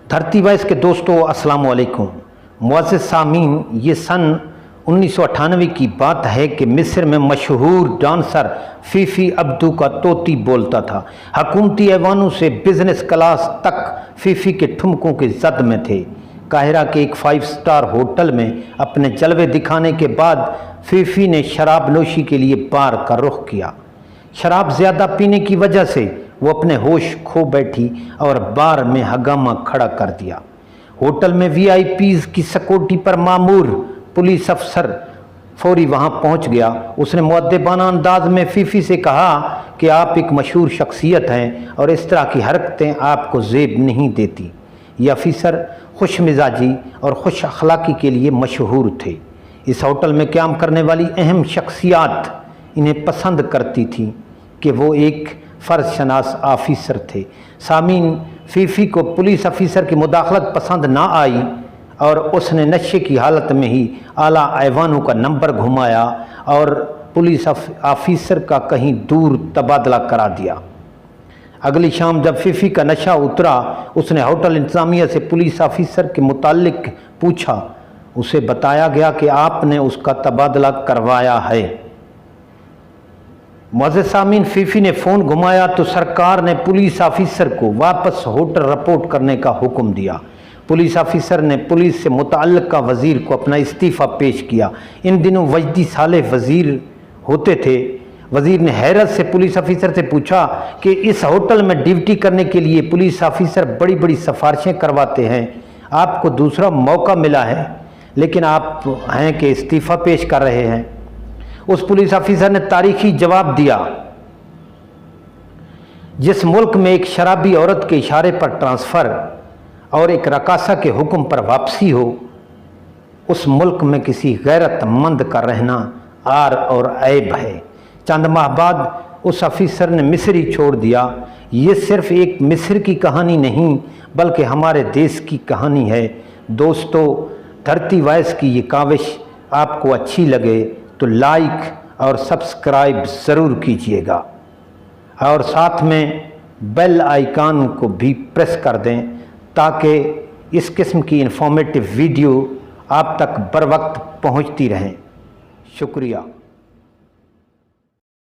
धरती वॉइस के दोस्तों अस्सलाम वालेकुम। मुअज़्ज़िज़ सामीन, ये सन 1998 की बात है कि मिस्र में मशहूर डांसर फीफी अब्दू का तोती बोलता था। हकूमती ऐवानों से बिजनेस क्लास तक फीफी के ठुमकों के जद में थे। काहिरा के एक 5 स्टार होटल में अपने जलवे दिखाने के बाद फीफी ने शराब नोशी के लिए बार का रुख किया। शराब ज़्यादा पीने की वजह से वो अपने होश खो बैठी और बार में हंगामा खड़ा कर दिया। होटल में वीआईपीज़ की सिक्योरिटी पर मामूर पुलिस अफसर फौरी वहां पहुंच गया। उसने मुअद्दिबाना अंदाज में फीफी से कहा कि आप एक मशहूर शख्सियत हैं और इस तरह की हरकतें आपको ज़ेब नहीं देती। ये अफसर खुश मिजाजी और खुश अखलाकी के लिए मशहूर थे। इस होटल में क़याम करने वाली अहम शख्सियात इन्हें पसंद करती थीं कि वो एक फ़र्ज शनास ऑफिसर थे। सामीन, फीफी को पुलिस अफसर की मुदाखलत पसंद ना आई और उसने नशे की हालत में ही आला ऐवानों का नंबर घुमाया और पुलिस ऑफिसर का कहीं दूर तबादला करा दिया। अगली शाम जब फीफी का नशा उतरा, उसने होटल इंतज़ामिया से पुलिस ऑफिसर के मुतालिक पूछा। उसे बताया गया कि आपने उसका तबादला करवाया है। मुअज़्ज़िज़ सामीन, फीफी ने फ़ोन घुमाया तो सरकार ने पुलिस ऑफिसर को वापस होटल रिपोर्ट करने का हुक्म दिया। पुलिस ऑफिसर ने पुलिस से मुतअल्लिक़ा वज़ीर को अपना इस्तीफ़ा पेश किया। इन दिनों वजदी सालेह वज़ीर होते थे। वज़ीर ने हैरत से पुलिस ऑफिसर से पूछा कि इस होटल में ड्यूटी करने के लिए पुलिस ऑफिसर बड़ी बड़ी सिफारिशें करवाते हैं, आपको दूसरा मौका मिला है लेकिन आप हैं कि इस्तीफ़ा पेश कर रहे हैं। उस पुलिस ऑफिसर ने तारीखी जवाब दिया, जिस मुल्क में एक शराबी औरत के इशारे पर ट्रांसफ़र और एक रकासा के हुक्म पर वापसी हो, उस मुल्क में किसी गैरतमंद का रहना आर और ऐब है। चंद माह बाद उस ऑफिसर ने मिस्र ही छोड़ दिया। ये सिर्फ एक मिस्र की कहानी नहीं बल्कि हमारे देश की कहानी है। दोस्तों, धरती वॉइस की ये काविश आपको अच्छी लगे तो लाइक और सब्सक्राइब ज़रूर कीजिएगा और साथ में बेल आइकन को भी प्रेस कर दें ताकि इस किस्म की इंफॉर्मेटिव वीडियो आप तक बर वक्त पहुंचती रहें। शुक्रिया।